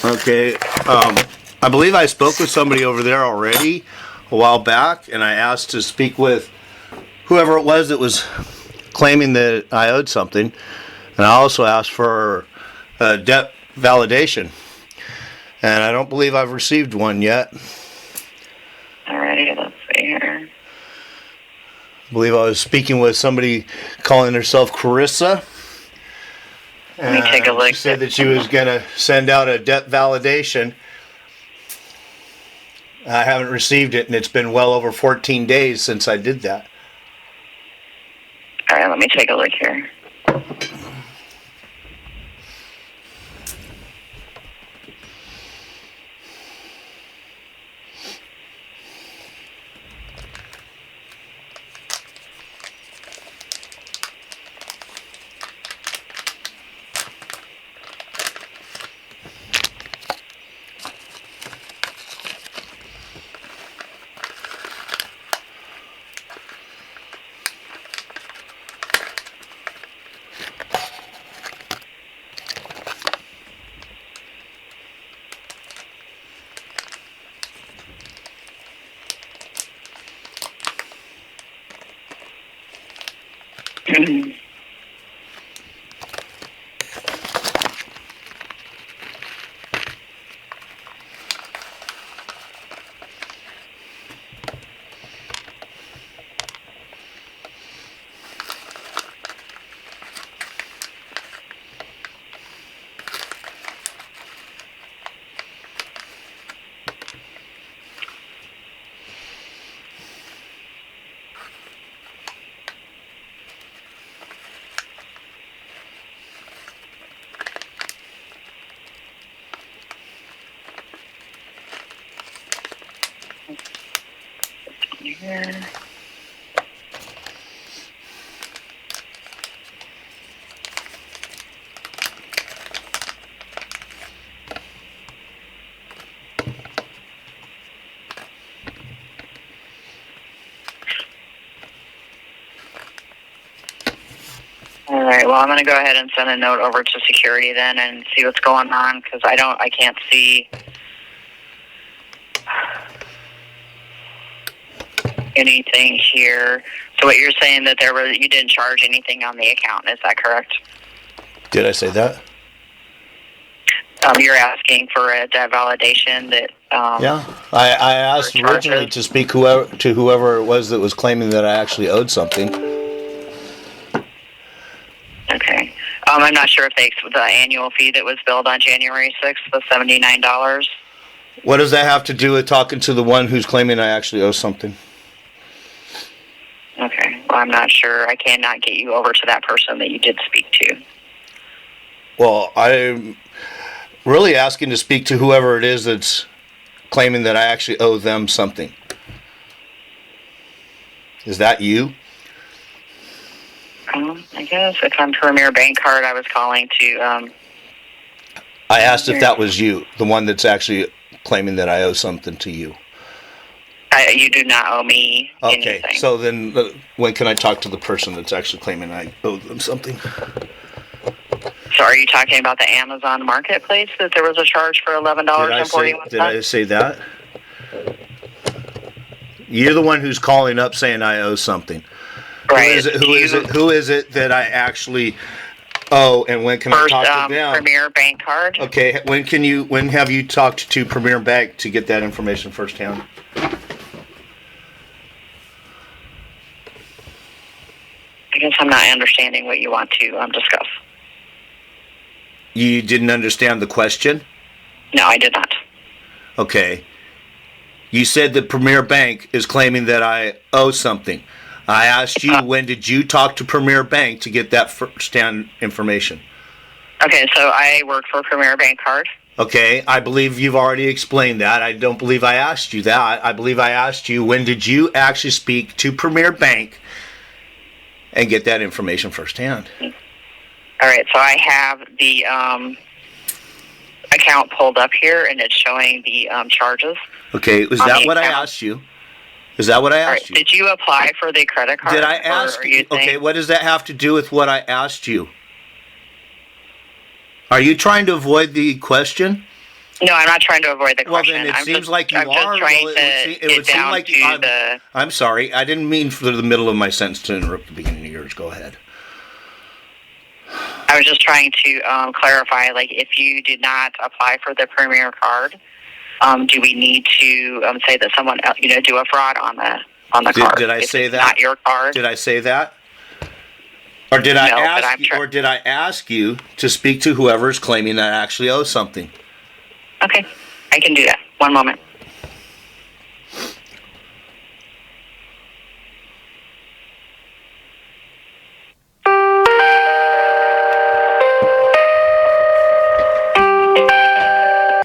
Okay. I believe I spoke with somebody over there already a while back, and I asked to speak with whoever it was that was claiming that I owed something. And I also asked for debt validation. And I don't believe I've received one yet. Alrighty, let's see here. I believe I was speaking with somebody calling herself Carissa. Let me take a look. She said that she was going to send out a debt validation. I haven't received it, and it's been well over 14 days since I did that. Alright, let me take a look here. Here. Alright, well, I'm going to go ahead and send a note over to security then and see what's going on, because I can't see anything here. So what you're saying that you didn't charge anything on the account, is that correct? Did I say that? You're asking for a debt validation that... Yeah. I asked originally to speak to whoever it was that was claiming that I actually owed something. Okay. I'm not sure if the annual fee that was billed on January 6th was $79. What does that have to do with talking to the one who's claiming I actually owe something? Okay. Well, I'm not sure. I cannot get you over to that person that you did speak to. Well, I'm really asking to speak to whoever it is that's claiming that I actually owe them something. Is that you? I guess if I'm Premier Bank Card, I was calling to... I asked if that was you, the one that's actually claiming that I owe something to you. You do not owe me anything. Okay, so then when can I talk to the person that's actually claiming I owe them something? So are you talking about the Amazon Marketplace, that there was a charge for $11.41? Did I say that? You're the one who's calling up saying I owe something. Right. Who is it that I actually owe, and when can I talk to them? Premier Bank Card. Okay, when have you talked to Premier Bank to get that information firsthand? I guess I'm not understanding what you want to discuss. You didn't understand the question? No, I did not. Okay. You said that Premier Bank is claiming that I owe something. I asked you, when did you talk to Premier Bank to get that first-hand information? Okay, so I work for Premier Bank Card. Okay, I believe you've already explained that. I don't believe I asked you that. I believe I asked you, when did you actually speak to Premier Bank and get that information firsthand? All right, so I have the account pulled up here, and it's showing the charges. Okay, was that what I asked you? Is that what I asked you? Did you apply for the credit card? Did I ask you? Okay, what does that have to do with what I asked you? Are you trying to avoid the question? No, I'm not trying to avoid the Well, question. then it I'm seems just, like you I'm are. just trying Well, to it get would seem down like to the. I'm sorry. I didn't mean for the middle of my sentence to interrupt the beginning of yours. Go ahead. I was just trying to clarify, like, if you did not apply for the Premier card, do we need to say that someone, do a fraud on the card? Did I if say it's that? Not your card. Did I say that? Or did I No, but ask? I'm Or did I ask you to speak to whoever is claiming that actually owes something? Okay, I can do that. One moment.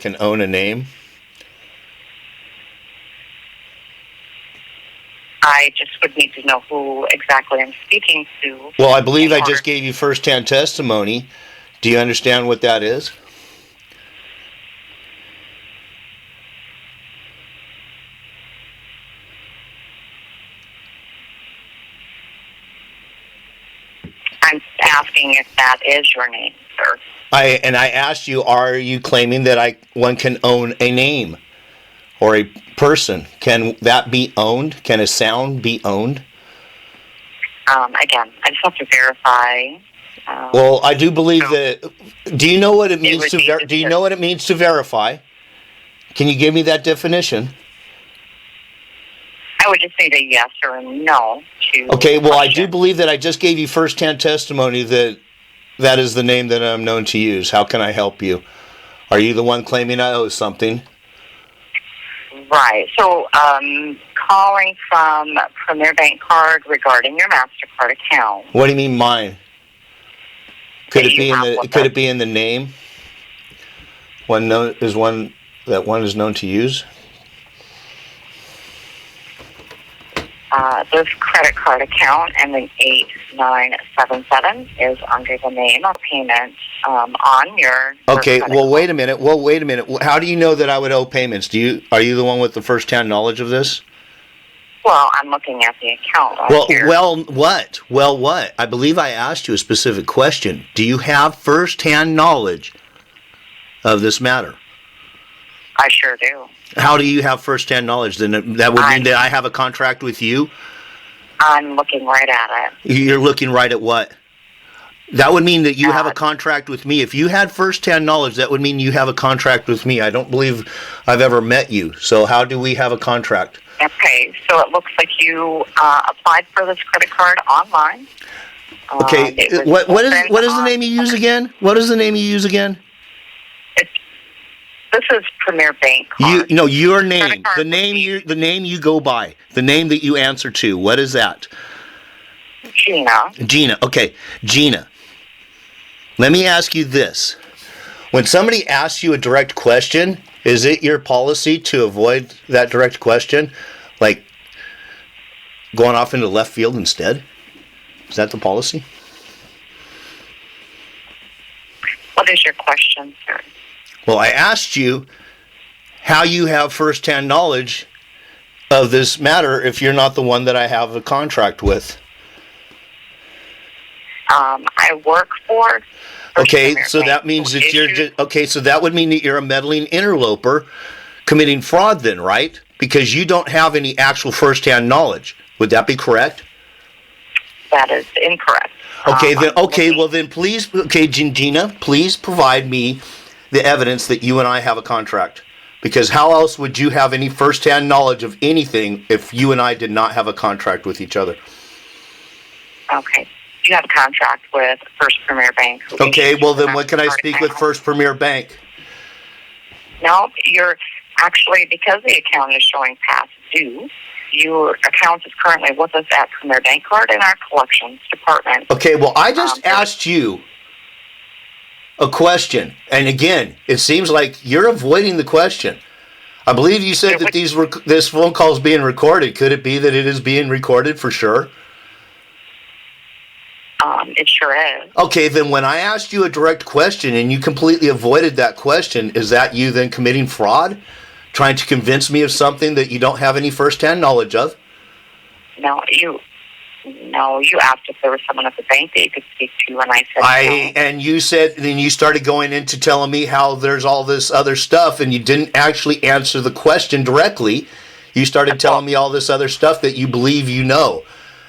Can own a name. I just would need to know who exactly I'm speaking to. Well, I believe in I order- just gave you first-hand testimony. Do you understand what that is? I'm asking if that is your name, sir. I asked you, are you claiming that one can own a name or a person? Can that be owned? Can a sound be owned? Again, I just have to verify. Well, I do believe that. Do you know what it means would to? be Do you know what it means to verify? Can you give me that definition? I would just say a yes or a no to. Okay. Well, I do question. believe that I just gave you first-hand testimony that that is the name that I'm known to use. How can I help you? Are you the one claiming I owe something? Right. So, calling from Premier Bank Card regarding your MasterCard account. What do you mean mine? Could That it be you in have the? with Could us. it be in the name? One known is one that one is known to use. This credit card account ending 8977 is under the name of payment on your. Okay. credit Well, card. wait a minute. Well, wait a minute. How do you know that I would owe payments? Are you the one with the first-hand knowledge of this? Well, I'm looking at the account. Right Well, here. what? Well, what? I believe I asked you a specific question. Do you have first-hand knowledge of this matter? I sure do. How do you have first-hand knowledge? Then that would mean that I have a contract with you. I'm looking right at it. You're looking right at what? That would mean that you have a contract with me. If you had first-hand knowledge, that would mean you have a contract with me. I don't believe I've ever met you. So how do we have a contract? Okay, so it looks like you applied for this credit card online. Okay, It was what is opened the on- name you use again? What is the name you use again? This is Premier Bank Card. Your name, card the would name be- you go by, the name that you answer to. What is that? Gina. Gina. Okay, Gina. Let me ask you this: when somebody asks you a direct question, is it your policy to avoid that direct question, like going off into left field instead? Is that the policy? What is your question, sir? Well, I asked you how you have first-hand knowledge of this matter if you're not the one that I have a contract with. I work for. Okay, Premier so Bank. that means that you're Issued- just, okay, so that would mean that you're a meddling interloper committing fraud then, right? Because you don't have any actual first-hand knowledge. Would that be correct? That is incorrect. Okay, then I'm okay, looking- well then please, okay, Gina, please provide me the evidence that you and I have a contract. Because how else would you have any first-hand knowledge of anything if you and I did not have a contract with each other? Okay. You have a contract with First Premier Bank. who Okay, issued well the then when can I MasterCard speak with account. First Premier Bank? No, you're actually, because the account is showing past due, your account is currently with us at Premier Bank Card in our collections department. Okay, well I just Um, asked you a question, and again, it seems like you're avoiding the question. I believe you said that this phone call is being recorded. Could it be that it is being recorded for sure? It sure is. Okay, then when I asked you a direct question and you completely avoided that question, is that you then committing fraud? Trying to convince me of something that you don't have any first-hand knowledge of? No, you No, you asked if there was someone at the bank that you could speak to, and I said no. And you said, then you started going into telling me how there's all this other stuff, and you didn't actually answer the question directly. You started telling me all this other stuff that you believe you know.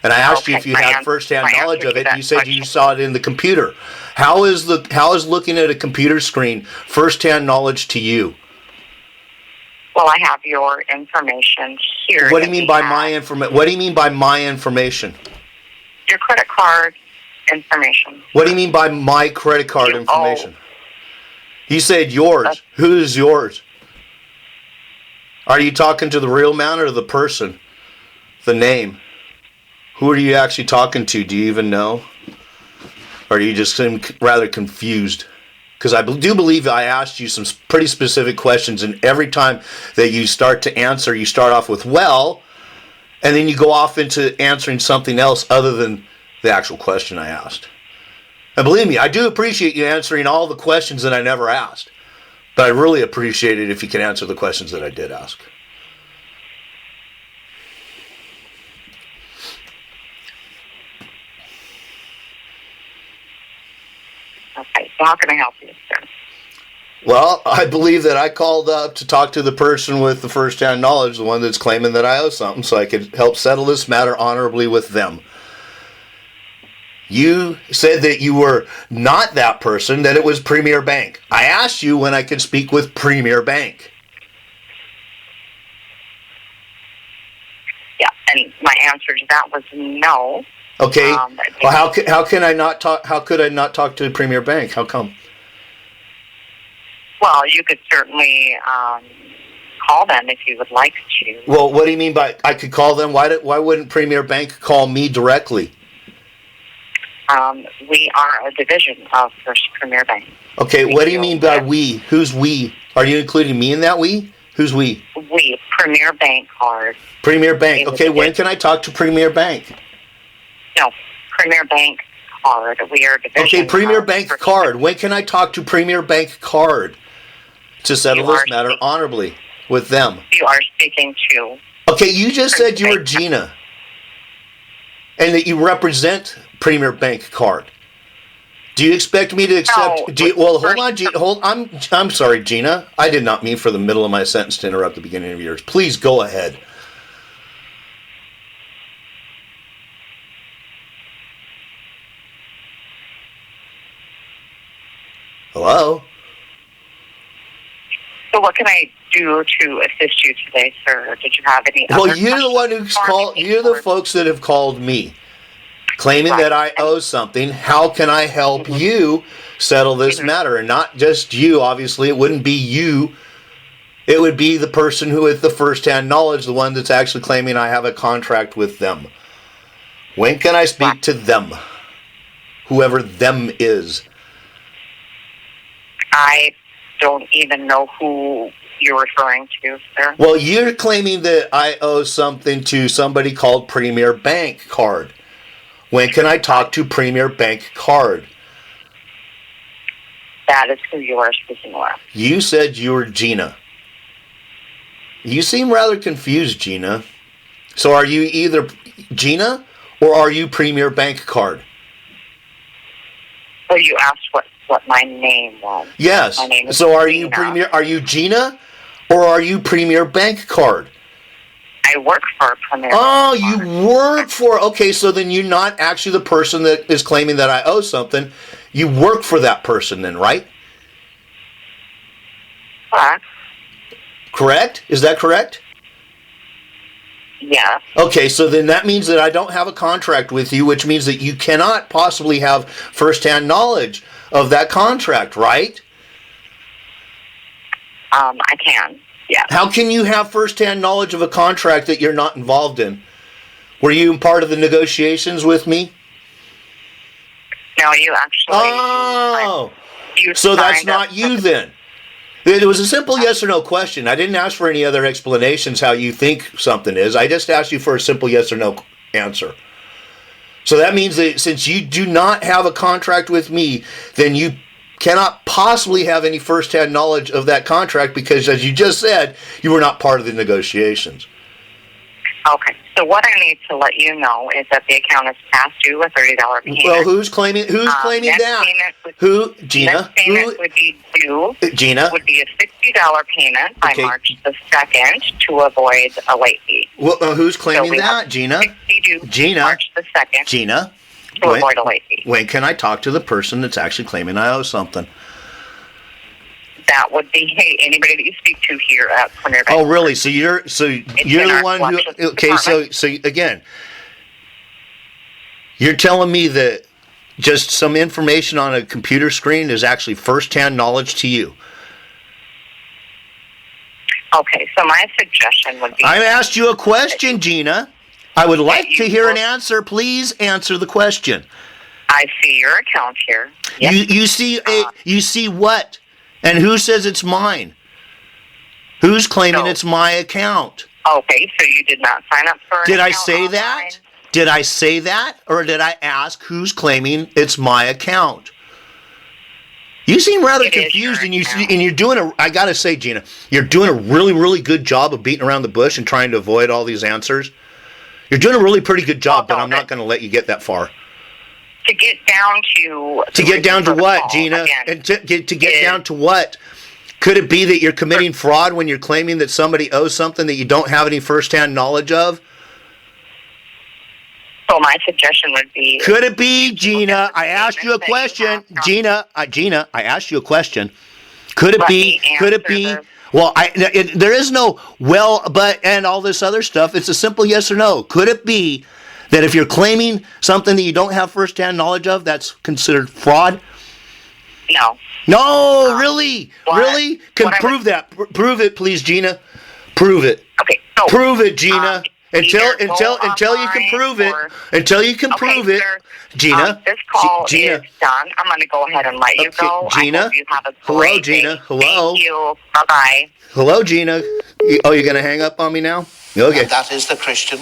And I asked you if you had firsthand knowledge of it, and you said you saw it in the computer. How is looking at a computer screen firsthand knowledge to you? Well, I have your information here. What do you mean by my information? What do you mean by my information? Your credit card information. What do you mean by my credit card information? You said yours. Who's yours? Are you talking to the real man or the person? The name? Who are you actually talking to? Do you even know? Or do you just seem rather confused? Because I do believe I asked you some pretty specific questions, and every time that you start to answer, you start off with, well, and then you go off into answering something else other than the actual question I asked. And believe me, I do appreciate you answering all the questions that I never asked. But I really appreciate it if you can answer the questions that I did ask. Okay, so how can I help you, sir? Well, I believe that I called up to talk to the person with the first-hand knowledge, the one that's claiming that I owe something, so I could help settle this matter honorably with them. You said that you were not that person, that it was Premier Bank. I asked you when I could speak with Premier Bank. Yeah, and my answer to that was no. Okay. Well, how could I not talk to Premier Bank? How come? Well, you could certainly call them if you would like to. Well, what do you mean by I could call them? Why wouldn't Premier Bank call me directly? We are a division of First Premier Bank. Okay, what do you mean by we? Who's we? Are you including me in that we? Who's we? We, Premier Bank card. Premier Bank. Okay, when can I talk to Premier Bank? No, Premier Bank card. We are a division. Okay, Premier Bank card. When can I talk to Premier Bank card to settle this matter honorably with them? You are speaking to. Okay, you just said you were Gina, and that you represent Premier Bank card. Do you expect me to accept? No, well, hold on, Gina. I'm sorry, Gina. I did not mean for the middle of my sentence to interrupt the beginning of yours. Please go ahead. Hello? So what can I do to assist you today, sir? Did you have any other questions? Well, you're the one who's called. You're the folks that have called me, claiming that I owe something. How can I help you settle this matter? And not just you, obviously. It wouldn't be you. It would be the person who with the first-hand knowledge, the one that's actually claiming I have a contract with them. When can I speak to them? Whoever them is. I don't even know who you're referring to, sir. Well, you're claiming that I owe something to somebody called Premier Bank card. When can I talk to Premier Bank card? That is who you are speaking with. You said you were Gina. You seem rather confused, Gina. So are you either Gina or are you Premier Bank card? Well, you asked what my name was. Yes. My name is so are Gina. you Premier? Are you Gina or are you Premier Bank card? I work for Premier. Oh, Bank you card. work for. Okay, so then you're not actually the person that is claiming that I owe something. You work for that person, then, right? Correct. Correct? Is that correct? Yes. Okay, so then that means that I don't have a contract with you, which means that you cannot possibly have first-hand knowledge of that contract, right? I can. Yeah. How can you have first-hand knowledge of a contract that you're not involved in? Were you part of the negotiations with me? No, you actually. Oh, you so that's signed up not you then. It was a simple yes or no question. I didn't ask for any other explanations how you think something is. I just asked you for a simple yes or no answer. So that means that since you do not have a contract with me, then you cannot possibly have any first-hand knowledge of that contract because, as you just said, you were not part of the negotiations. Okay. So what I need to let you know is that the account is past due a $30 payment. Well, who's claiming next that? Payment would, Who? Gina? Next payment would be due. Gina? Would be a $60 payment by Okay. March the 2nd to avoid a late fee. Well, who's claiming we that? have Gina? 60 due Gina? March the 2nd Gina? to avoid a late fee. When can I talk to the person that's actually claiming I owe something? That would be anybody that you speak to here at Premier Bank. Oh, really? So you're in the our one who? collections Okay, so again, you're telling me that just some information on a computer screen is actually first-hand knowledge to you. Okay, so my suggestion would be... I asked you a question, Gina. I would like to you hear an will- answer. Please answer the question. I see your account here. Yes. You see what? And who says it's mine? Who's claiming No. it's my account? Okay, so you did not sign up for an Did I account say online? that? Did I say that? Or did I ask who's claiming it's my account? You seem rather It is confused, your account. and you're doing I gotta say, Gina, you're doing a really, really good job of beating around the bush and trying to avoid all these answers. You're doing a really pretty good job, but I'm not going to let you get that far. To get down to... To get down to what, Gina? Again, And to get down to what? Could it be that you're committing fraud when you're claiming that somebody owes something that you don't have any first-hand knowledge of? so my suggestion would be... Could it be, Gina? I asked you a Statements that you question. have from- Gina, I asked you a question. Could it Let be? me Could it answer be? this. Well, there is no well, but, and all this other stuff. It's a simple yes or no. Could it be that if you're claiming something that you don't have first-hand knowledge of, that's considered fraud? No. No, really? what- Really? Can what I prove that. Prove it, please, Gina. Prove it. Okay, so... Prove it, Gina. Until either go you can online prove it. or- Until you can Okay, prove it. sir. Gina. This call Gina. is done. I'm going to go ahead and let you Okay, go. Gina? I hope you have a Hello, great Gina? day. Hello? Thank you. Bye-bye. Hello, Gina. Oh, you're going to hang up on me now? Okay. And that is the Christian